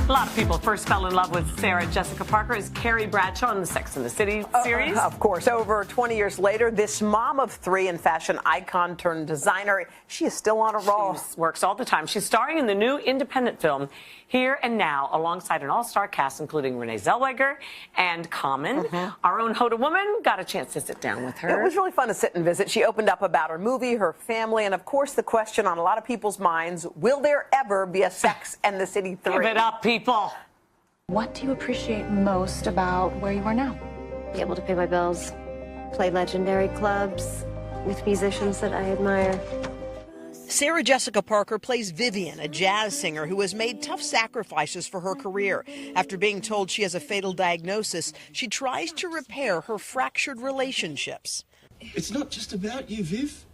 A lot of people first fell in love with Sarah Jessica Parker as Carrie Bradshaw in the Sex and the City series. Of course. Over 20 years later, this mom of three and fashion icon turned designer, she is still on a roll. She works all the time. She's starring in the new independent film Here and Now alongside an all-star cast including Renee Zellweger and Common. Our own Hoda Woman got a chance to sit down with her. It was really fun to sit and visit. She opened up about her movie, her family, and of course the question on a lot of people's minds, will there ever be a Sex and the City 3? Give it up, people. What do you appreciate most about where you are now? Be able to pay my bills, play legendary clubs with musicians that I admire. Sarah Jessica Parker plays Vivian, a jazz singer who has made tough sacrifices for her career. After being told she has a fatal diagnosis, she tries to repair her fractured relationships. It's not just about you, Viv.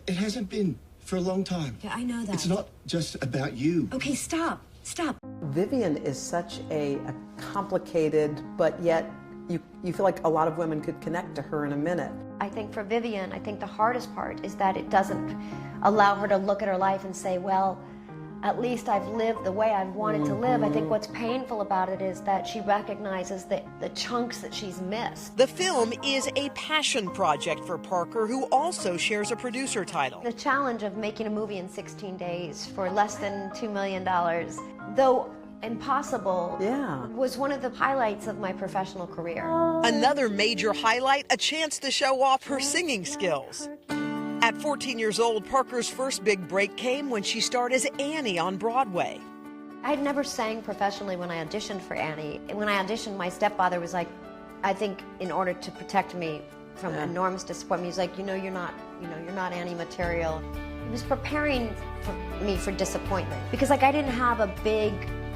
It hasn't been for a long time. Yeah, I know that. It's not just about you. Okay, stop. Stop. Vivian is such a complicated, but yet you feel like a lot of women could connect to her in a minute. I think for Vivian, I think the hardest part is that it doesn't allow her to look at her life and say, well, at least I've lived the way I've wanted to live. I think what's painful about it is that she recognizes the chunks that she's missed. The film is a passion project for Parker, who also shares a producer title. The challenge of making a movie in 16 days for less than $2 million, though impossible, was one of the highlights of my professional career. Another major highlight, a chance to show off her singing skills. At 14 years old, Parker's first big break came when she starred as Annie on Broadway. I had never sang professionally when I auditioned for Annie. When I auditioned, my stepfather was like, I think in order to protect me from enormous disappointment, he was like, you're not Annie material. He was preparing me for disappointment because I didn't have a big,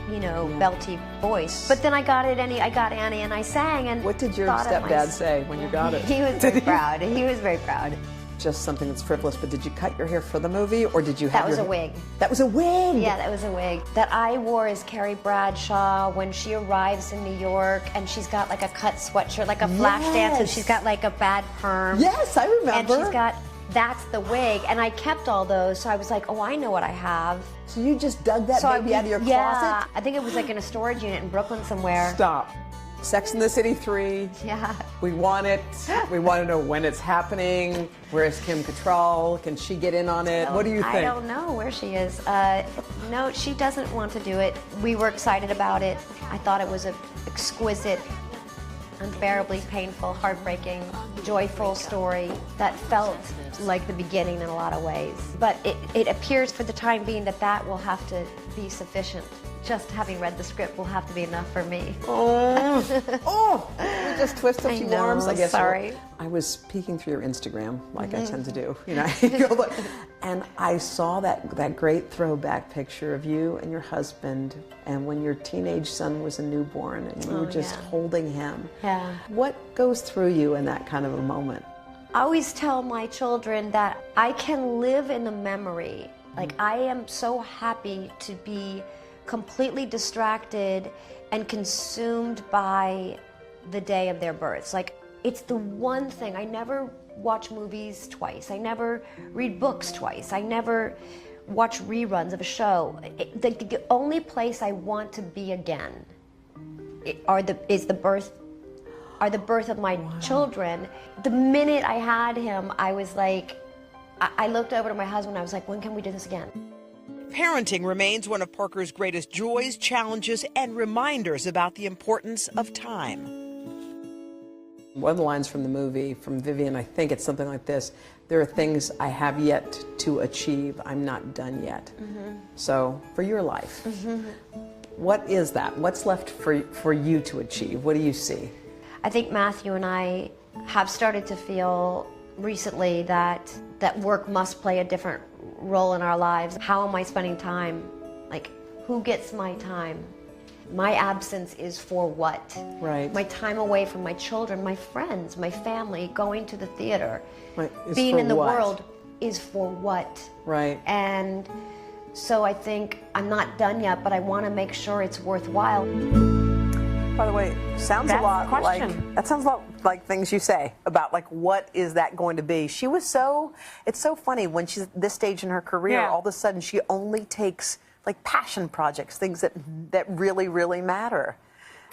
belty voice. But then I got Annie and I sang and what did your stepdad say when you got it? He was very proud. He was very proud. Just something that's frivolous, but did you cut your hair for the movie or did you have That was a wig. That was a wig? Yeah, that was a wig. That I wore as Carrie Bradshaw when she arrives in New York and she's got like a cut sweatshirt, like a flash dance, and she's got like a bad perm. Yes, I remember. And she's got, that's the wig. And I kept all those, so I was like, oh, I know what I have. So you just dug that baby out of your closet? Yeah, I think it was like in a storage unit in Brooklyn somewhere. Stop. Sex and the City 3. Yeah. We want it. We want to know when it's happening. Where's Kim Cattrall? Can she get in on it? What do you think? I don't know where she is. No, she doesn't want to do it. We were excited about it. I thought it was an exquisite, unbearably painful, heartbreaking, joyful story that felt like the beginning in a lot of ways. But it appears for the time being that will have to be sufficient. Just having read the script will have to be enough for me. Oh, we just twist a few arms. I guess. Sorry. I was peeking through your Instagram, like I tend to do. And I saw that great throwback picture of you and your husband, and when your teenage son was a newborn, and you were just holding him. Yeah. What goes through you in that kind of a moment? I always tell my children that I can live in the memory. Like, I am so happy to be completely distracted and consumed by the day of their births. Like, it's the one thing. I never watch movies twice. I never read books twice. I never watch reruns of a show. The only place I want to be again is the birth of my children. The minute I had him, I was like, I looked over to my husband, I was like, when can we do this again? Parenting remains one of Parker's greatest joys, challenges, and reminders about the importance of time. One of the lines from the movie, from Vivian, I think it's something like this: there are things I have yet to achieve. I'm not done yet. So, for your life, what is that? What's left for you to achieve? What do you see? I think Matthew and I have started to feel recently that work must play a different role in our lives. How am I spending time? Like, who gets my time? My absence is for what? Right. My time away from my children, my friends, my family, going to the theater, right. Being in the world is for what? Right. And so I think I'm not done yet, but I want to make sure it's worthwhile. By the way, sounds a lot like things you say about like what is that going to be. She was it's so funny when she's at this stage in her career, all of a sudden she only takes like passion projects, things that really, really matter.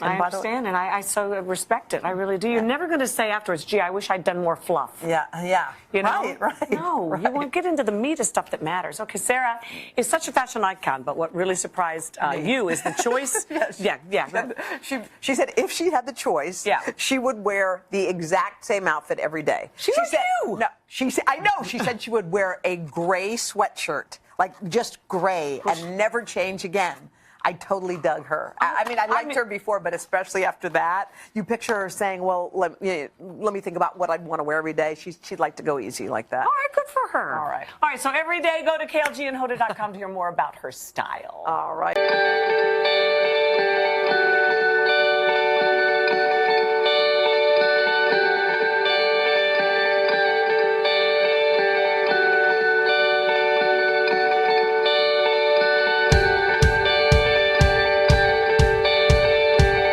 I understand, and I so respect it. I really do. You're never going to say afterwards, gee, I wish I'd done more fluff. Yeah. You know? Right. No, right. you want to get into the meat of stuff that matters. Okay, Sarah is such a fashion icon, but what really surprised you is the choice. Yeah. She said if she had the choice, she would wear the exact same outfit every day. She said, you. No, she said, I know. She said she would wear a gray sweatshirt, like just gray, and never change again. I totally dug her. I mean, I liked her before, but especially after that, you picture her saying, well, let me think about what I'd want to wear every day. She'd like to go easy like that. All right, good for her. All right. All right, so every day go to klgandhoda.com to hear more about her style. All right.